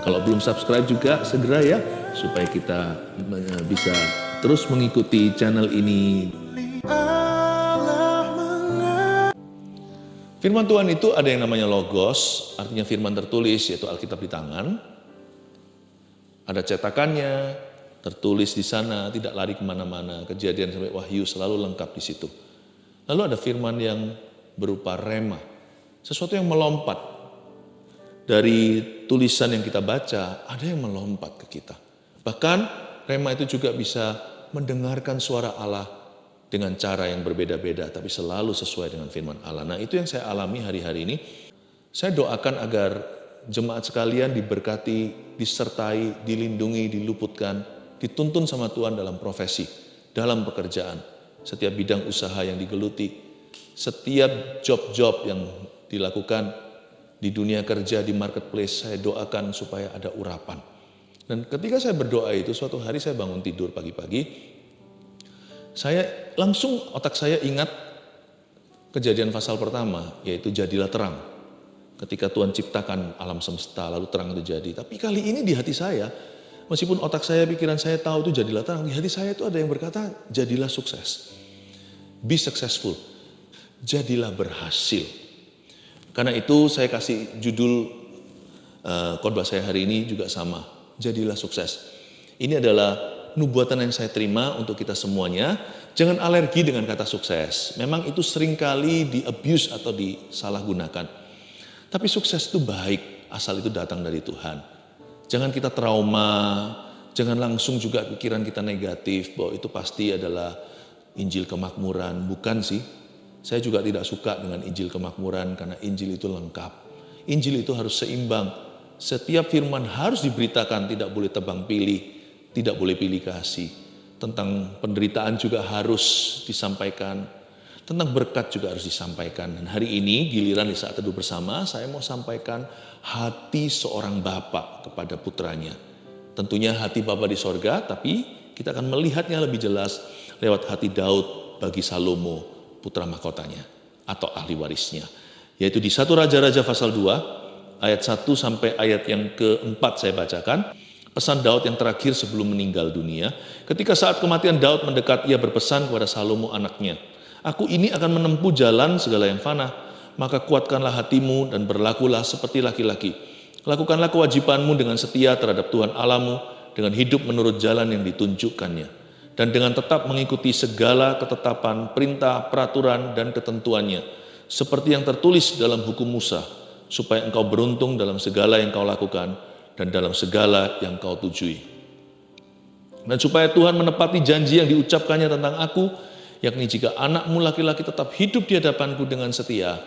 Kalau belum subscribe juga segera ya, supaya kita bisa terus mengikuti channel ini. Firman Tuhan itu ada yang namanya logos, artinya firman tertulis, yaitu Alkitab di tangan. Ada cetakannya, tertulis di sana, tidak lari kemana-mana. Kejadian sampai Wahyu selalu lengkap di situ. Lalu ada firman yang berupa rema, sesuatu yang melompat. Dari tulisan yang kita baca, ada yang melompat ke kita. Bahkan rema itu juga bisa mendengarkan suara Allah dengan cara yang berbeda-beda, tapi selalu sesuai dengan firman Allah. Nah, itu yang saya alami hari-hari ini. Saya doakan agar jemaat sekalian diberkati, disertai, dilindungi, diluputkan, dituntun sama Tuhan dalam profesi, dalam pekerjaan, setiap bidang usaha yang digeluti, setiap job-job yang dilakukan di dunia kerja, di marketplace, saya doakan supaya ada urapan. Dan ketika saya berdoa itu, suatu hari saya bangun tidur pagi-pagi, otak saya ingat kejadian pasal pertama, yaitu jadilah terang. Ketika Tuhan ciptakan alam semesta, lalu terang itu jadi. Tapi kali ini di hati saya, meskipun otak saya, pikiran saya tahu itu jadilah terang, di hati saya itu ada yang berkata, jadilah sukses. Be successful. Jadilah berhasil. Karena itu saya kasih judul khotbah saya hari ini juga sama. Jadilah sukses. Ini adalah nubuatan yang saya terima untuk kita semuanya. Jangan alergi dengan kata sukses. Memang itu seringkali di-abuse atau disalahgunakan. Tapi sukses itu baik, asal itu datang dari Tuhan. Jangan kita trauma, jangan langsung juga pikiran kita negatif, bahwa itu pasti adalah Injil kemakmuran. Bukan sih, saya juga tidak suka dengan Injil kemakmuran, karena Injil itu lengkap. Injil itu harus seimbang. Setiap firman harus diberitakan, tidak boleh tebang pilih. Tidak boleh pilih kasih. Tentang penderitaan juga harus disampaikan. Tentang berkat juga harus disampaikan. Dan hari ini giliran di saat teduh bersama, saya mau sampaikan hati seorang bapak kepada putranya. Tentunya hati Bapa di sorga, tapi kita akan melihatnya lebih jelas lewat hati Daud bagi Salomo, putra mahkotanya atau ahli warisnya. Yaitu di 1 Raja-Raja pasal 2, ayat 1 sampai ayat yang keempat saya bacakan. Pesan Daud yang terakhir sebelum meninggal dunia. Ketika saat kematian Daud mendekat, ia berpesan kepada Salomo anaknya, "Aku ini akan menempuh jalan segala yang fana, maka kuatkanlah hatimu dan berlakulah seperti laki-laki. Lakukanlah kewajibanmu dengan setia terhadap Tuhan Allahmu, dengan hidup menurut jalan yang ditunjukkannya, dan dengan tetap mengikuti segala ketetapan, perintah, peraturan, dan ketentuannya, seperti yang tertulis dalam hukum Musa, supaya engkau beruntung dalam segala yang kau lakukan, dan dalam segala yang kau tujui. Dan supaya Tuhan menepati janji yang diucapkannya tentang aku, yakni jika anakmu laki-laki tetap hidup di hadapanku dengan setia,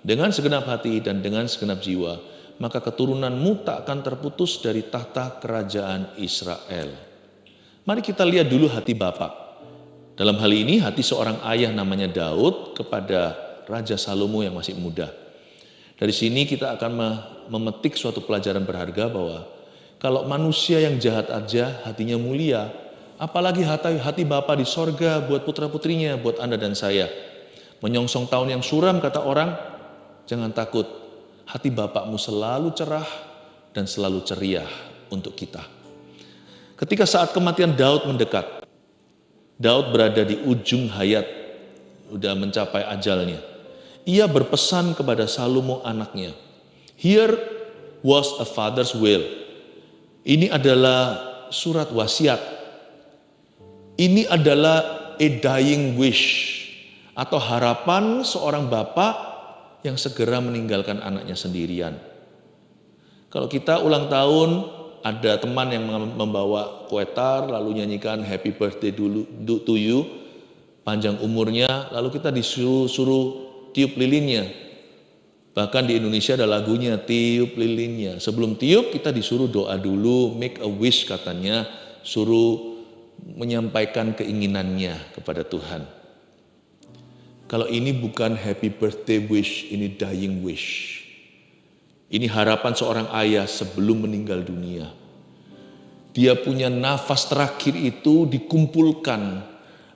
dengan segenap hati dan dengan segenap jiwa, maka keturunanmu tak akan terputus dari tahta kerajaan Israel." Mari kita lihat dulu hati Bapak. Dalam hal ini hati seorang ayah namanya Daud kepada Raja Salomo yang masih muda. Dari sini kita akan memetik suatu pelajaran berharga bahwa kalau manusia yang jahat aja hatinya mulia, apalagi hati Bapa di sorga buat putra-putrinya, buat Anda dan saya. Menyongsong tahun yang suram kata orang, jangan takut, hati Bapakmu selalu cerah dan selalu ceria untuk kita. Ketika saat kematian Daud mendekat, Daud berada di ujung hayat, sudah mencapai ajalnya. Ia berpesan kepada Salomo anaknya, "Here was a father's will." Ini adalah surat wasiat. Ini adalah a dying wish, atau harapan seorang bapak yang segera meninggalkan anaknya sendirian. Kalau kita ulang tahun, ada teman yang membawa kue tar, lalu nyanyikan happy birthday to you, panjang umurnya, lalu kita disuruh tiup lilinnya. Bahkan di Indonesia ada lagunya, tiup lilinnya. Sebelum tiup kita disuruh doa dulu, make a wish katanya, suruh menyampaikan keinginannya kepada Tuhan. Kalau ini bukan happy birthday wish, ini dying wish. Ini harapan seorang ayah sebelum meninggal dunia. Dia punya nafas terakhir itu dikumpulkan.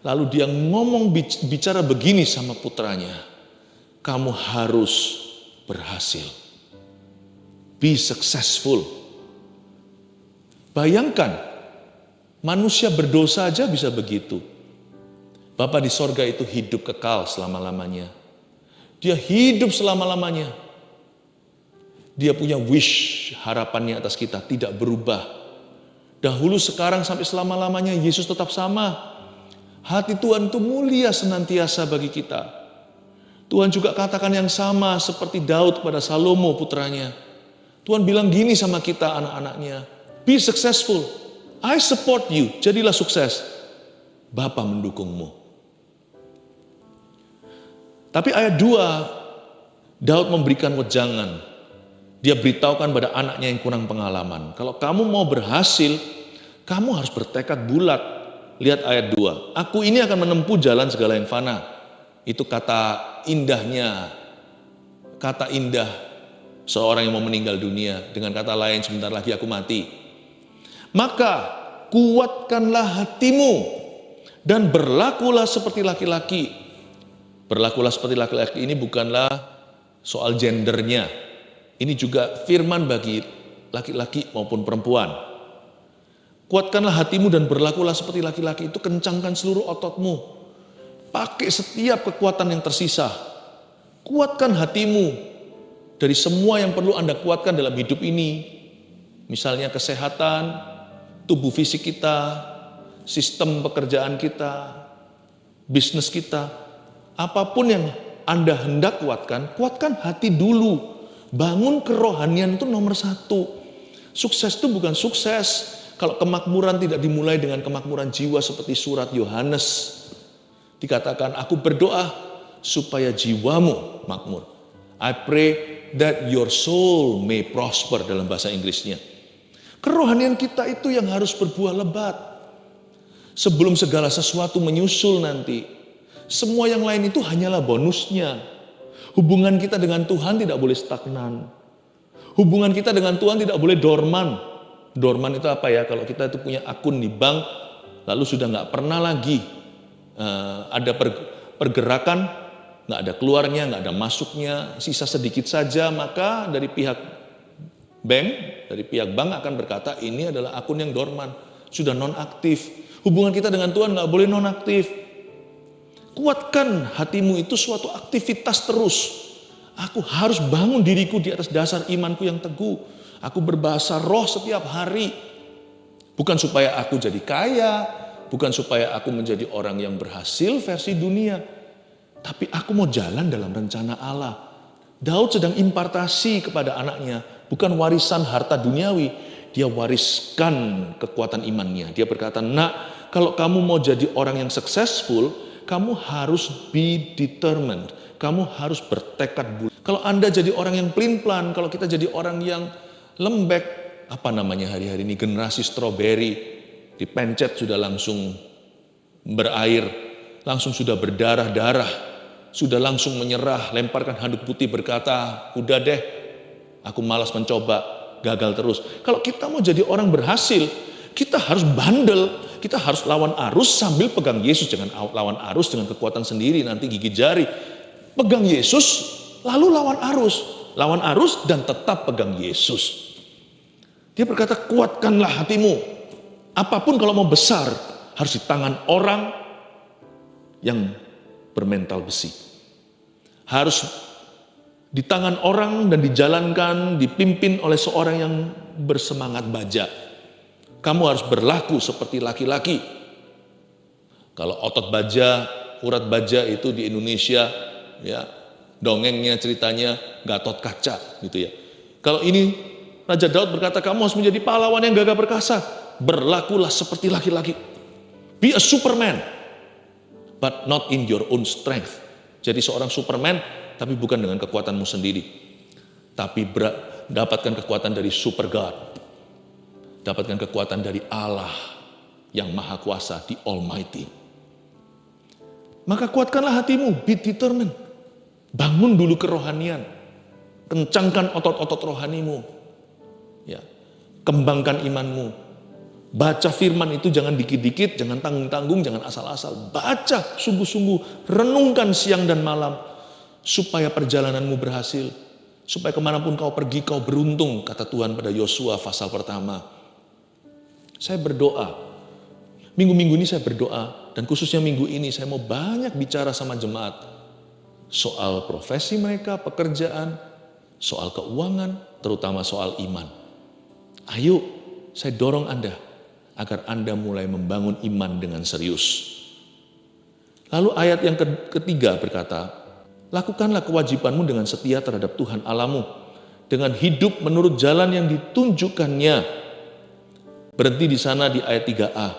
Lalu dia bicara begini sama putranya. Kamu harus berhasil. Be successful. Bayangkan, manusia berdosa aja bisa begitu. Bapa di sorga itu hidup kekal selama-lamanya. Dia hidup selama-lamanya. Dia punya wish, harapannya atas kita tidak berubah. Dahulu, sekarang, sampai selama-lamanya Yesus tetap sama. Hati Tuhan itu mulia senantiasa bagi kita. Tuhan juga katakan yang sama seperti Daud pada Salomo putranya. Tuhan bilang gini sama kita anak-anaknya, be successful, I support you, jadilah sukses. Bapa mendukungmu. Tapi ayat 2, Daud memberikan wejangan. Dia beritahukan pada anaknya yang kurang pengalaman. Kalau kamu mau berhasil, kamu harus bertekad bulat. Lihat ayat 2. Aku ini akan menempuh jalan segala yang fana. Itu kata indahnya. Kata indah seorang yang mau meninggal dunia. Dengan kata lain, sebentar lagi aku mati. Maka kuatkanlah hatimu dan berlakulah seperti laki-laki. Berlakulah seperti laki-laki ini bukanlah soal gendernya. Ini juga firman bagi laki-laki maupun perempuan. Kuatkanlah hatimu dan berlakulah seperti laki-laki, itu kencangkan seluruh ototmu. Pakai setiap kekuatan yang tersisa. Kuatkan hatimu dari semua yang perlu Anda kuatkan dalam hidup ini. Misalnya kesehatan, tubuh fisik kita, sistem pekerjaan kita, bisnis kita. Apapun yang Anda hendak kuatkan, kuatkan hati dulu. Bangun kerohanian itu nomor 1. Sukses itu bukan sukses kalau kemakmuran tidak dimulai dengan kemakmuran jiwa seperti surat Yohanes. Dikatakan, aku berdoa supaya jiwamu makmur. I pray that your soul may prosper dalam bahasa Inggrisnya. Kerohanian kita itu yang harus berbuah lebat. Sebelum segala sesuatu menyusul nanti. Semua yang lain itu hanyalah bonusnya. Hubungan kita dengan Tuhan tidak boleh stagnan. Hubungan kita dengan Tuhan tidak boleh dorman. Dorman itu apa ya? Kalau kita itu punya akun di bank, lalu sudah nggak pernah lagi ada pergerakan, nggak ada keluarnya, nggak ada masuknya, sisa sedikit saja, maka dari pihak bank akan berkata ini adalah akun yang dorman, sudah non-aktif. Hubungan kita dengan Tuhan nggak boleh non-aktif. Kuatkan hatimu itu suatu aktivitas terus. Aku harus bangun diriku di atas dasar imanku yang teguh. Aku berbahasa roh setiap hari. Bukan supaya aku jadi kaya, bukan supaya aku menjadi orang yang berhasil versi dunia. Tapi aku mau jalan dalam rencana Allah. Daud sedang impartasi kepada anaknya, bukan warisan harta duniawi. Dia wariskan kekuatan imannya. Dia berkata, nak, kalau kamu mau jadi orang yang successful, kamu harus be determined. Kamu harus bertekad bulat. Kalau Anda jadi orang yang pelin-pelan, kalau kita jadi orang yang lembek, apa namanya hari-hari ini, generasi stroberi, dipencet sudah langsung berair, langsung sudah berdarah-darah, sudah langsung menyerah, lemparkan handuk putih berkata, udah deh, aku malas mencoba, gagal terus. Kalau kita mau jadi orang berhasil, kita harus bandel. Kita harus lawan arus sambil pegang Yesus. Jangan lawan arus dengan kekuatan sendiri, nanti gigit jari. Pegang Yesus, lalu lawan arus. Lawan arus dan tetap pegang Yesus. Dia berkata, kuatkanlah hatimu. Apapun kalau mau besar, harus di tangan orang yang bermental besi. Harus di tangan orang dan dijalankan, dipimpin oleh seorang yang bersemangat baja. Kamu harus berlaku seperti laki-laki. Kalau otot baja, urat baja itu di Indonesia, ya dongengnya ceritanya Gatot Kaca, gitu ya. Kalau ini Raja Daud berkata, kamu harus menjadi pahlawan yang gagah perkasa. Berlakulah seperti laki-laki. Be a Superman, but not in your own strength. Jadi seorang Superman, tapi bukan dengan kekuatanmu sendiri. Tapi dapatkan kekuatan dari Super God. Dapatkan kekuatan dari Allah yang Maha Kuasa, di Almighty. Maka kuatkanlah hatimu, be determined. Bangun dulu kerohanian. Kencangkan otot-otot rohanimu. Ya, kembangkan imanmu. Baca firman itu jangan dikit-dikit, jangan tanggung-tanggung, jangan asal-asal. Baca sungguh-sungguh, renungkan siang dan malam. Supaya perjalananmu berhasil. Supaya kemanapun kau pergi, kau beruntung, kata Tuhan pada Yosua pasal pertama. Saya berdoa. Minggu-minggu ini saya berdoa. Dan khususnya minggu ini saya mau banyak bicara sama jemaat. Soal profesi mereka, pekerjaan, soal keuangan, terutama soal iman. Ayo, saya dorong Anda agar Anda mulai membangun iman dengan serius. Lalu ayat yang ketiga berkata, lakukanlah kewajibanmu dengan setia terhadap Tuhan Allahmu, dengan hidup menurut jalan yang ditunjukkannya. Berhenti di sana di ayat 3a.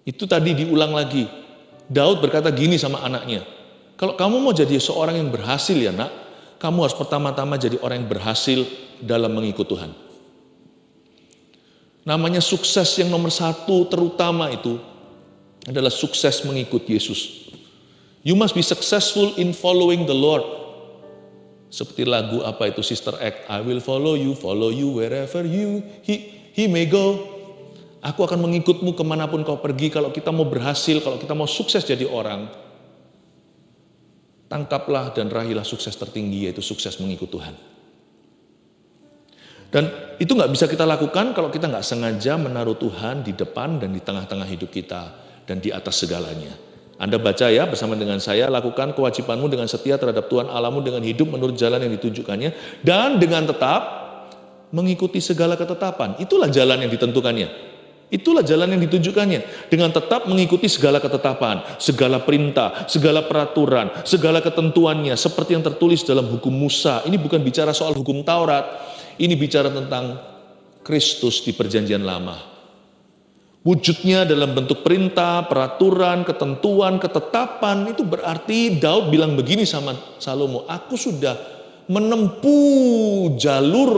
Itu tadi diulang lagi. Daud berkata gini sama anaknya, kalau kamu mau jadi seorang yang berhasil ya nak, kamu harus pertama-tama jadi orang yang berhasil dalam mengikut Tuhan. Namanya sukses yang nomor satu terutama itu adalah sukses mengikut Yesus. You must be successful in following the Lord. Seperti lagu apa itu Sister Act, I will follow you wherever he may go. Aku akan mengikutmu kemanapun kau pergi. Kalau kita mau berhasil, kalau kita mau sukses jadi orang, tangkaplah dan raihlah sukses tertinggi, yaitu sukses mengikut Tuhan. Dan itu nggak bisa kita lakukan kalau kita nggak sengaja menaruh Tuhan di depan dan di tengah-tengah hidup kita dan di atas segalanya. Anda baca ya bersama dengan saya, lakukan kewajibanmu dengan setia terhadap Tuhan Allahmu dengan hidup menurut jalan yang ditunjukkannya dan dengan tetap mengikuti segala ketetapan. Itulah jalan yang ditentukannya. Itulah jalan yang ditunjukkannya. Dengan tetap mengikuti segala ketetapan, segala perintah, segala peraturan, segala ketentuannya seperti yang tertulis dalam hukum Musa. Ini bukan bicara soal hukum Taurat. Ini bicara tentang Kristus di perjanjian lama. Wujudnya dalam bentuk perintah, peraturan, ketentuan, ketetapan. Itu berarti Daud bilang begini sama Salomo, aku sudah menempuh jalur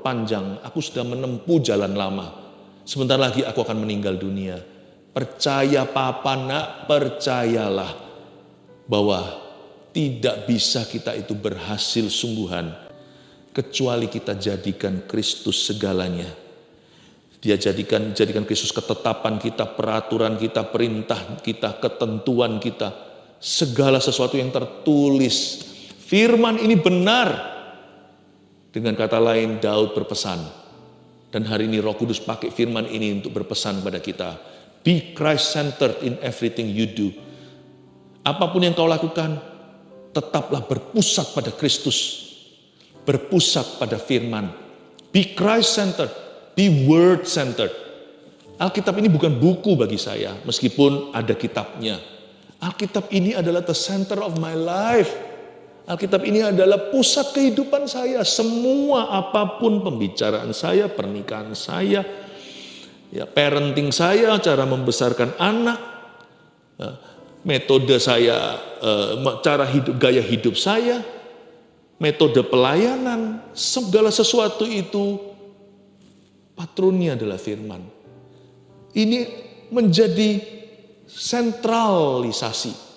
panjang, aku sudah menempuh jalan lama. Sebentar lagi aku akan meninggal dunia. Percaya papa nak, percayalah bahwa tidak bisa kita itu berhasil sungguhan kecuali kita jadikan Kristus segalanya. Dia jadikan Kristus ketetapan kita, peraturan kita, perintah kita, ketentuan kita, segala sesuatu yang tertulis. Firman ini benar. Dengan kata lain, Daud berpesan. Dan hari ini Roh Kudus pakai firman ini untuk berpesan pada kita. Be Christ-centered in everything you do. Apapun yang kau lakukan, tetaplah berpusat pada Kristus. Berpusat pada firman. Be Christ-centered. Be word-centered. Alkitab ini bukan buku bagi saya, meskipun ada kitabnya. Alkitab ini adalah the center of my life. Alkitab ini adalah pusat kehidupan saya. Semua apapun pembicaraan saya, pernikahan saya, ya, parenting saya, cara membesarkan anak, metode saya, cara hidup, gaya hidup saya, metode pelayanan, segala sesuatu itu patronnya adalah firman. Ini menjadi sentralisasi.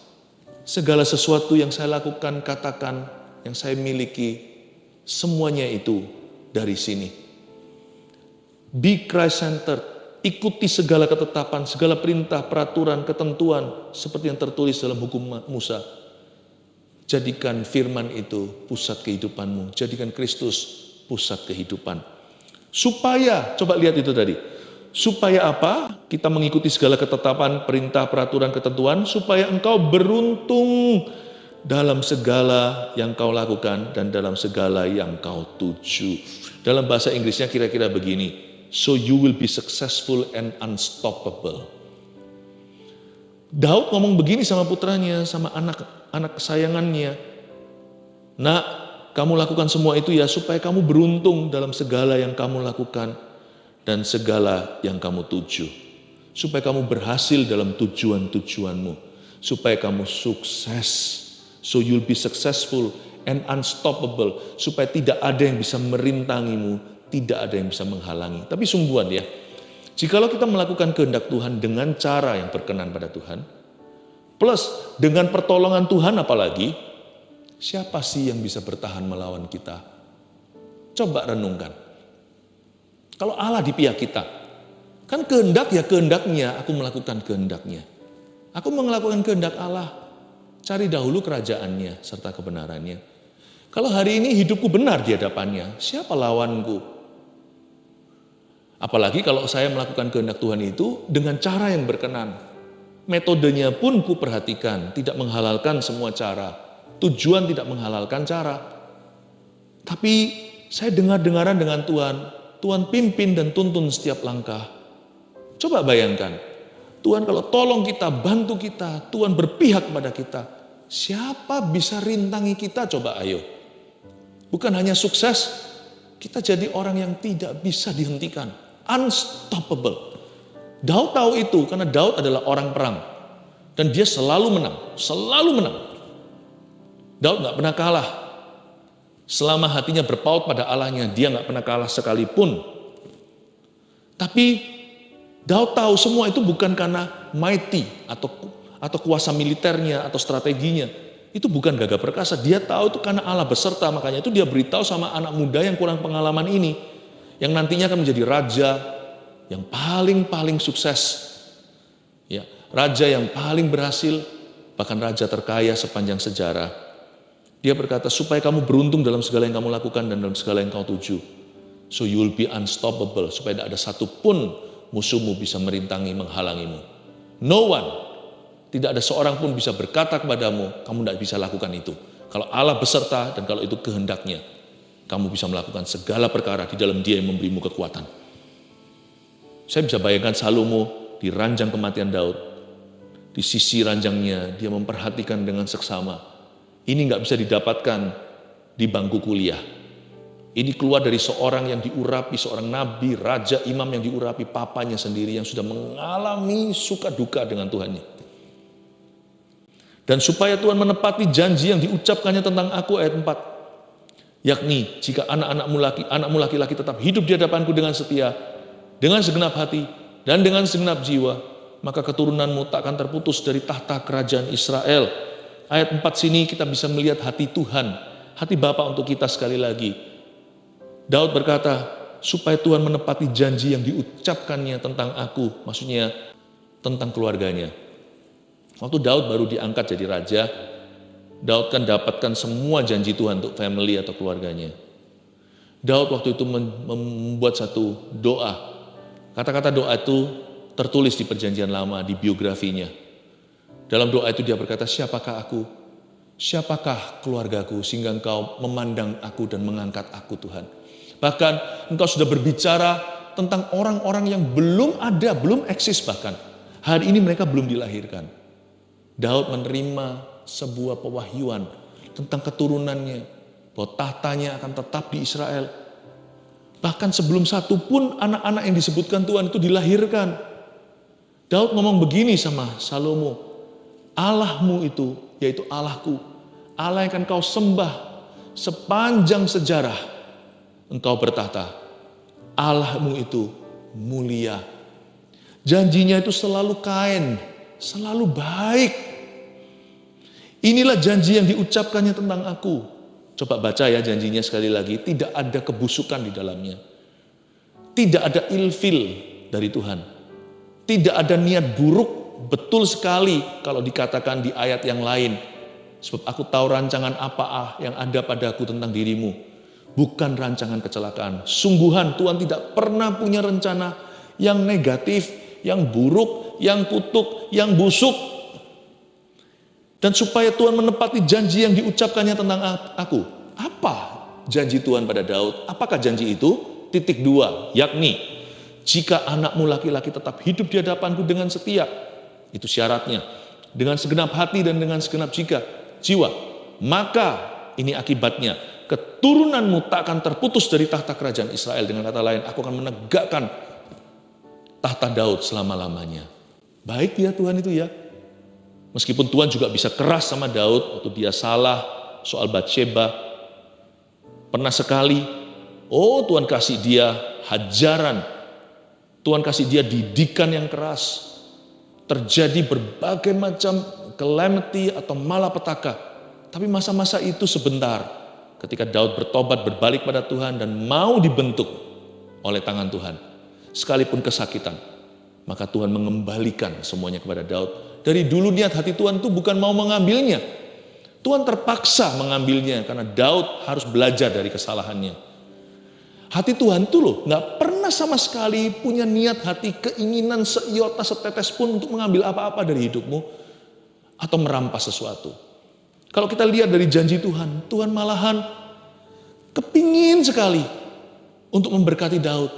Segala sesuatu yang saya lakukan, katakan, yang saya miliki, semuanya itu dari sini. Be Christ-centered, ikuti segala ketetapan, segala perintah, peraturan, ketentuan, seperti yang tertulis dalam hukum Musa. Jadikan firman itu pusat kehidupanmu, jadikan Kristus pusat kehidupan. Supaya, coba lihat itu tadi. Supaya apa? Kita mengikuti segala ketetapan, perintah, peraturan, ketentuan. Supaya engkau beruntung dalam segala yang kau lakukan dan dalam segala yang kau tuju. Dalam bahasa Inggrisnya kira-kira begini. So you will be successful and unstoppable. Daud ngomong begini sama putranya, sama anak kesayangannya. Nak, kamu lakukan semua itu ya supaya kamu beruntung dalam segala yang kamu lakukan dan segala yang kamu tuju. Supaya kamu berhasil dalam tujuan-tujuanmu. Supaya kamu sukses. So you'll be successful and unstoppable. Supaya tidak ada yang bisa merintangimu, tidak ada yang bisa menghalangi. Tapi sungguhan ya, jikalau kita melakukan kehendak Tuhan dengan cara yang berkenan pada Tuhan, plus dengan pertolongan Tuhan apalagi, siapa sih yang bisa bertahan melawan kita? Coba renungkan. Kalau Allah di pihak kita, kan kehendak ya kehendaknya, aku melakukan kehendaknya. Aku melakukan kehendak Allah, cari dahulu kerajaannya serta kebenarannya. Kalau hari ini hidupku benar di hadapannya, siapa lawanku? Apalagi kalau saya melakukan kehendak Tuhan itu dengan cara yang berkenan. Metodenya pun ku perhatikan, tidak menghalalkan semua cara. Tujuan tidak menghalalkan cara. Tapi saya dengar-dengaran dengan Tuhan. Tuhan pimpin dan tuntun setiap langkah. Coba bayangkan, Tuhan kalau tolong kita, bantu kita, Tuhan berpihak kepada kita. Siapa bisa rintangi kita? Coba ayo. Bukan hanya sukses, kita jadi orang yang tidak bisa dihentikan. Unstoppable. Daud tahu itu karena Daud adalah orang perang. Dan dia selalu menang. Selalu menang. Daud gak pernah kalah. Selama hatinya berpaut pada Allahnya, dia gak pernah kalah sekalipun. Tapi Daud tahu semua itu bukan karena mighty atau kuasa militernya atau strateginya. Itu bukan gagah perkasa. Dia tahu itu karena Allah beserta. Makanya itu dia beritahu sama anak muda yang kurang pengalaman ini. Yang nantinya akan menjadi raja yang paling sukses. Ya, raja yang paling berhasil, bahkan raja terkaya sepanjang sejarah. Dia berkata, supaya kamu beruntung dalam segala yang kamu lakukan dan dalam segala yang kau tuju. So you will be unstoppable. Supaya tidak ada satupun musuhmu bisa merintangi, menghalangimu. No one. Tidak ada seorang pun bisa berkata kepadamu, kamu tidak bisa lakukan itu. Kalau Allah beserta dan kalau itu kehendaknya, kamu bisa melakukan segala perkara di dalam Dia yang memberimu kekuatan. Saya bisa bayangkan Salomo di ranjang kematian Daud. Di sisi ranjangnya, dia memperhatikan dengan seksama. Ini nggak bisa didapatkan di bangku kuliah. Ini keluar dari seorang yang diurapi, seorang nabi, raja, imam yang diurapi, papanya sendiri yang sudah mengalami suka duka dengan Tuhannya. Dan supaya Tuhan menepati janji yang diucapkannya tentang aku, ayat 4. Yakni, jika anakmu laki-laki tetap hidup di hadapanku dengan setia, dengan segenap hati, dan dengan segenap jiwa, maka keturunanmu tak akan terputus dari tahta kerajaan Israel. Ayat 4 sini kita bisa melihat hati Tuhan, hati Bapa untuk kita sekali lagi. Daud berkata, supaya Tuhan menepati janji yang diucapkannya tentang aku, maksudnya tentang keluarganya. Waktu Daud baru diangkat jadi raja, Daud kan dapatkan semua janji Tuhan untuk family atau keluarganya. Daud waktu itu membuat satu doa. Kata-kata doa itu tertulis di perjanjian lama, di biografinya. Dalam doa itu dia berkata, siapakah aku? Siapakah keluargaku sehingga engkau memandang aku dan mengangkat aku Tuhan? Bahkan engkau sudah berbicara tentang orang-orang yang belum ada, belum eksis bahkan. Hari ini mereka belum dilahirkan. Daud menerima sebuah pewahyuan tentang keturunannya, bahwa tahtanya akan tetap di Israel. Bahkan sebelum satu pun anak-anak yang disebutkan Tuhan itu dilahirkan. Daud ngomong begini sama Salomo, Allahmu itu, yaitu Allahku, Allah yang akan kau sembah sepanjang sejarah engkau bertahta. Allahmu itu mulia. Janjinya itu selalu kain, selalu baik. Inilah janji yang diucapkannya tentang aku. Coba baca ya janjinya sekali lagi. Tidak ada kebusukan di dalamnya. Tidak ada ilfil dari Tuhan. Tidak ada niat buruk. Betul sekali kalau dikatakan di ayat yang lain. Sebab aku tahu rancangan apa yang ada padaku tentang dirimu. Bukan rancangan kecelakaan. Sungguhan Tuhan tidak pernah punya rencana yang negatif, yang buruk, yang kutuk, yang busuk. Dan supaya Tuhan menepati janji yang diucapkannya tentang aku. Apa janji Tuhan pada Daud? Apakah janji itu? Titik 2, yakni jika anakmu laki-laki tetap hidup di hadapanku dengan setia. Itu syaratnya. Dengan segenap hati dan dengan segenap jiwa. Maka ini akibatnya. Keturunanmu tak akan terputus dari tahta kerajaan Israel. Dengan kata lain, aku akan menegakkan tahta Daud selama-lamanya. Baik ya Tuhan itu ya. Meskipun Tuhan juga bisa keras sama Daud waktu dia salah soal Batsheba. Pernah sekali, Tuhan kasih dia hajaran. Tuhan kasih dia didikan yang keras. Terjadi berbagai macam calamity atau malapetaka. Tapi masa-masa itu sebentar. Ketika Daud bertobat, berbalik pada Tuhan dan mau dibentuk oleh tangan Tuhan. Sekalipun kesakitan. Maka Tuhan mengembalikan semuanya kepada Daud. Dari dulu niat hati Tuhan itu bukan mau mengambilnya. Tuhan terpaksa mengambilnya karena Daud harus belajar dari kesalahannya. Hati Tuhan tuh loh gak pernah sama sekali punya niat hati, keinginan seiota setetes pun untuk mengambil apa-apa dari hidupmu atau merampas sesuatu. Kalau kita lihat dari janji Tuhan, Tuhan malahan kepingin sekali untuk memberkati Daud,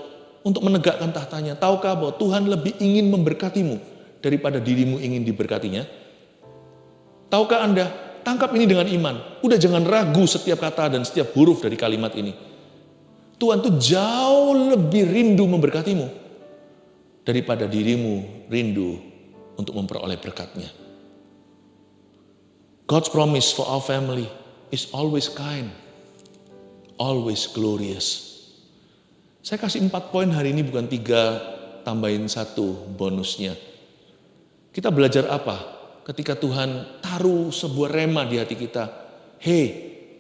untuk menegakkan tahtanya. Tahukah bahwa Tuhan lebih ingin memberkatimu daripada dirimu ingin diberkatinya? Tahukah Anda? Tangkap ini dengan iman. Udah jangan ragu setiap kata dan setiap huruf dari kalimat ini. Tuhan tuh jauh lebih rindu memberkatimu daripada dirimu rindu untuk memperoleh berkatnya. God's promise for our family is always kind, always glorious. Saya kasih 4 poin hari ini, bukan 3 tambahin 1 bonusnya. Kita belajar apa ketika Tuhan taruh sebuah rema di hati kita? Hei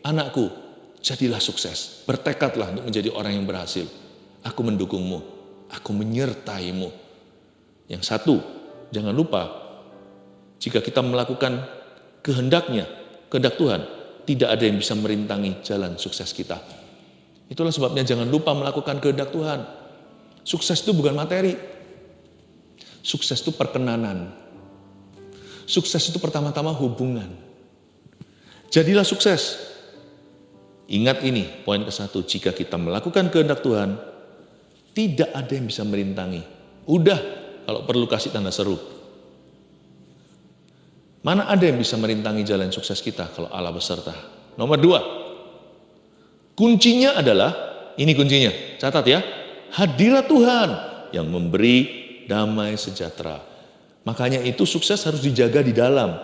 anakku, jadilah sukses. Bertekadlah untuk menjadi orang yang berhasil. Aku mendukungmu. Aku menyertaimu. Yang 1, jangan lupa, jika kita melakukan kehendaknya, kehendak Tuhan, tidak ada yang bisa merintangi jalan sukses kita. Itulah sebabnya jangan lupa melakukan kehendak Tuhan. Sukses itu bukan materi. Sukses itu perkenanan. Sukses itu pertama-tama hubungan. Jadilah sukses. Ingat ini, poin ke-1. Jika kita melakukan kehendak Tuhan, tidak ada yang bisa merintangi. Udah, kalau perlu kasih tanda seru. Mana ada yang bisa merintangi jalan sukses kita kalau Allah beserta? Nomor 2. Kuncinya adalah, ini kuncinya, catat ya. Hadirat Tuhan yang memberi damai sejahtera. Makanya itu sukses harus dijaga di dalam.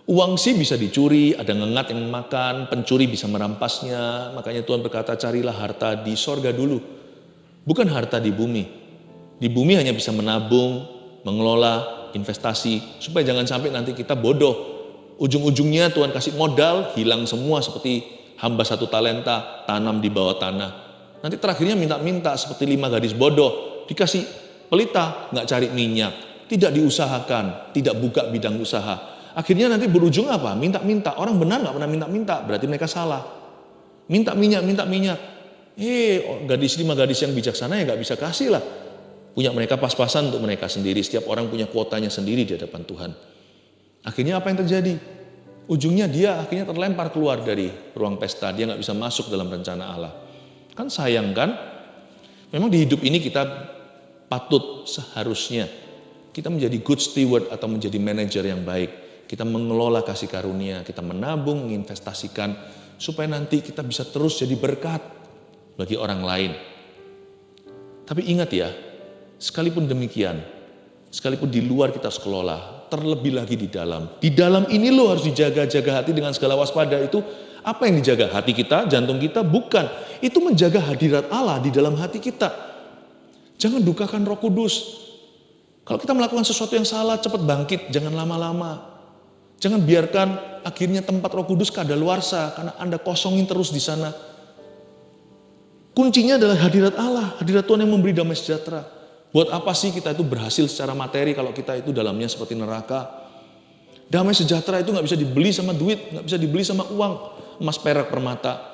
Uang sih bisa dicuri, ada ngengat yang makan, pencuri bisa merampasnya. Makanya Tuhan berkata, carilah harta di sorga dulu. Bukan harta di bumi. Di bumi hanya bisa menabung, mengelola, investasi, supaya jangan sampai nanti kita bodoh. Ujung-ujungnya Tuhan kasih modal, hilang semua seperti hamba 1 talenta, tanam di bawah tanah. Nanti terakhirnya minta-minta seperti 5 gadis bodoh, dikasih pelita, nggak cari minyak, tidak diusahakan, tidak buka bidang usaha. Akhirnya nanti berujung apa? Minta-minta. Orang benar nggak pernah minta-minta, berarti mereka salah. Minta minyak, minta minyak. Gadis 5 gadis yang bijaksana ya nggak bisa kasih lah. Punya mereka pas-pasan untuk mereka sendiri. Setiap orang punya kuotanya sendiri di hadapan Tuhan. Akhirnya apa yang terjadi? Ujungnya dia akhirnya terlempar keluar dari ruang pesta. Dia nggak bisa masuk dalam rencana Allah. Kan sayang kan? Memang di hidup ini kita patut seharusnya kita menjadi good steward atau menjadi manajer yang baik. Kita mengelola kasih karunia, kita menabung, menginvestasikan, supaya nanti kita bisa terus jadi berkat bagi orang lain. Tapi ingat ya, sekalipun demikian, sekalipun di luar kita harus kelola, terlebih lagi di dalam. Di dalam ini lo harus dijaga-jaga hati dengan segala waspada. Itu apa yang dijaga? Hati kita, jantung kita? Bukan. Itu menjaga hadirat Allah di dalam hati kita. Jangan dukakan Roh Kudus. Kalau kita melakukan sesuatu yang salah, cepat bangkit, jangan lama-lama. Jangan biarkan akhirnya tempat Roh Kudus kadaluarsa karena Anda kosongin terus di sana. Kuncinya adalah hadirat Allah, hadirat Tuhan yang memberi damai sejahtera. Buat apa sih kita itu berhasil secara materi kalau kita itu dalamnya seperti neraka? Damai sejahtera itu nggak bisa dibeli sama duit, nggak bisa dibeli sama uang, emas, perak, permata.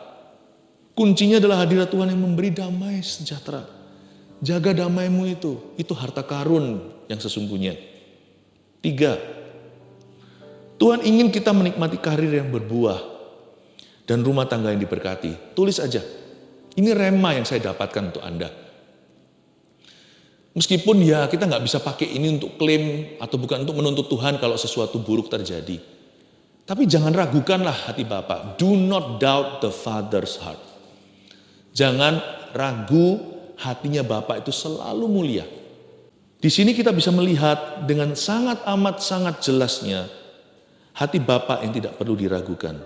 Kuncinya adalah hadirat Tuhan yang memberi damai sejahtera. Jaga damaimu itu harta karun yang sesungguhnya. 3. Tuhan ingin kita menikmati karir yang berbuah dan rumah tangga yang diberkati. Tulis aja. Ini rema yang saya dapatkan untuk Anda. Meskipun ya kita nggak bisa pakai ini untuk klaim atau bukan untuk menuntut Tuhan kalau sesuatu buruk terjadi. Tapi jangan ragukanlah hati Bapa. Do not doubt the Father's heart. Jangan ragu, hatinya Bapa itu selalu mulia. Di sini kita bisa melihat dengan sangat amat sangat jelasnya hati Bapa yang tidak perlu diragukan.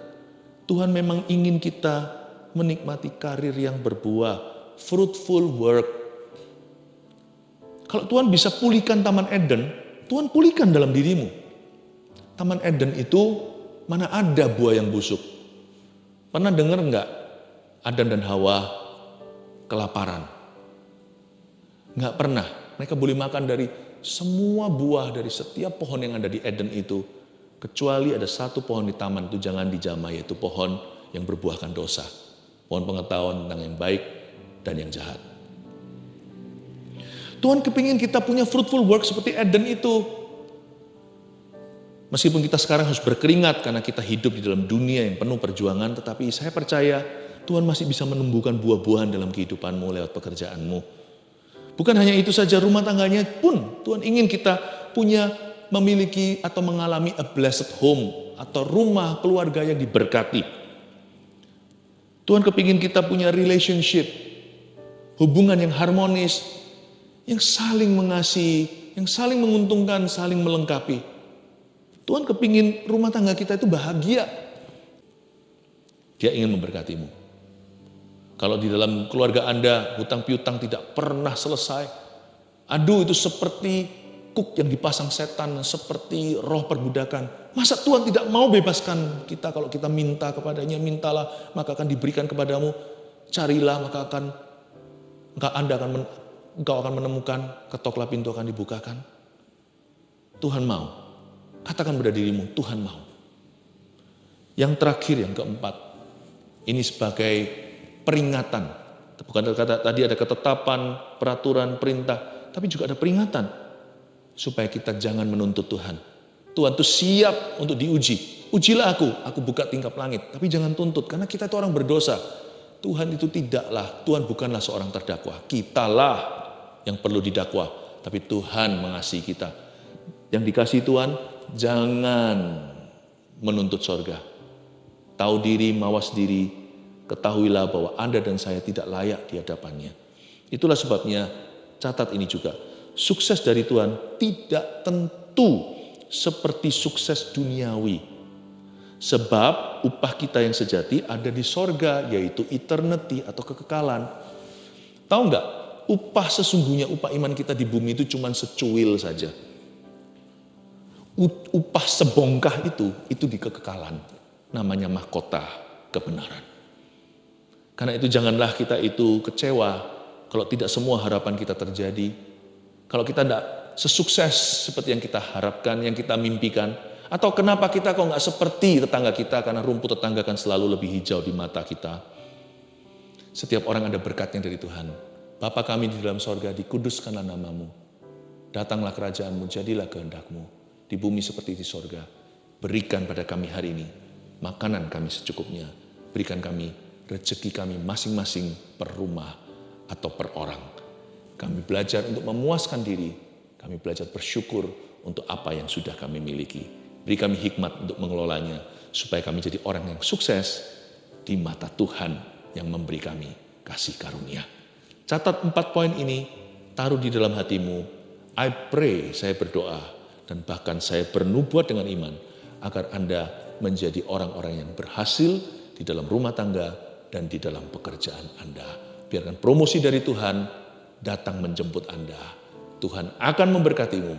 Tuhan memang ingin kita menikmati karir yang berbuah, fruitful work. Kalau Tuhan bisa pulihkan Taman Eden, Tuhan pulihkan dalam dirimu. Taman Eden itu mana ada buah yang busuk? Pernah dengar enggak Adam dan Hawa kelaparan? Enggak pernah. Mereka boleh makan dari semua buah dari setiap pohon yang ada di Eden itu. Kecuali ada satu pohon di taman itu jangan dijamah, yaitu pohon yang berbuahkan dosa. Pohon pengetahuan tentang yang baik dan yang jahat. Tuhan kepingin kita punya fruitful work seperti Eden itu. Meskipun kita sekarang harus berkeringat karena kita hidup di dalam dunia yang penuh perjuangan, tetapi saya percaya Tuhan masih bisa menumbuhkan buah-buahan dalam kehidupanmu lewat pekerjaanmu. Bukan hanya itu saja, rumah tangganya pun Tuhan ingin kita memiliki atau mengalami a blessed home atau rumah keluarga yang diberkati. Tuhan kepingin kita punya relationship, hubungan yang harmonis, yang saling mengasihi, yang saling menguntungkan, saling melengkapi. Tuhan kepingin rumah tangga kita itu bahagia. Dia ingin memberkatimu. Kalau di dalam keluarga Anda hutang piutang tidak pernah selesai, aduh itu seperti kuk yang dipasang setan, seperti roh perbudakan. Masa Tuhan tidak mau bebaskan kita kalau kita minta kepadanya, mintalah maka akan diberikan kepadamu, carilah maka engkau akan menemukan, ketoklah pintu akan dibukakan. Tuhan mau. Katakan pada dirimu, Tuhan mau. Yang terakhir, yang keempat, ini sebagai peringatan. Bukan tadi ada ketetapan, peraturan, perintah, tapi juga ada peringatan. Supaya kita jangan menuntut Tuhan. Tuhan itu siap untuk diuji. Ujilah aku buka tingkap langit. Tapi jangan tuntut, karena kita itu orang berdosa. Tuhan itu tidaklah, Tuhan bukanlah seorang terdakwa. Kitalah yang perlu didakwa. Tapi Tuhan mengasihi kita. Yang dikasihi Tuhan, jangan menuntut sorga. Tahu diri, mawas diri, ketahuilah bahwa Anda dan saya tidak layak di hadapannya. Itulah sebabnya catat ini juga. Sukses dari Tuhan tidak tentu seperti sukses duniawi. Sebab upah kita yang sejati ada di sorga, yaitu eternity atau kekekalan. Tahu nggak? Upah sesungguhnya, upah iman kita di bumi itu cuma secuil saja. Upah sebongkah itu di kekekalan. Namanya mahkota kebenaran. Karena itu janganlah kita itu kecewa kalau tidak semua harapan kita terjadi. Kalau kita tidak sesukses seperti yang kita harapkan, yang kita mimpikan. Atau kenapa kita kok nggak seperti tetangga kita, karena rumput tetangga kan selalu lebih hijau di mata kita. Setiap orang ada berkatnya dari Tuhan. Bapa kami di dalam sorga, dikuduskanlah namamu. Datanglah kerajaanmu, jadilah kehendakmu. Di bumi seperti di sorga. Berikan pada kami hari ini makanan kami secukupnya. Berikan kami rezeki kami masing-masing per rumah atau per orang. Kami belajar untuk memuaskan diri. Kami belajar bersyukur untuk apa yang sudah kami miliki. Beri kami hikmat untuk mengelolanya. Supaya kami jadi orang yang sukses di mata Tuhan yang memberi kami kasih karunia. Catat 4 poin ini, taruh di dalam hatimu. I pray, saya berdoa. Dan bahkan saya bernubuat dengan iman. Agar Anda menjadi orang-orang yang berhasil di dalam rumah tangga dan di dalam pekerjaan Anda. Biarkan promosi dari Tuhan datang menjemput Anda. Tuhan akan memberkatimu.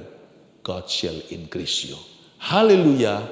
God shall increase you. Haleluya.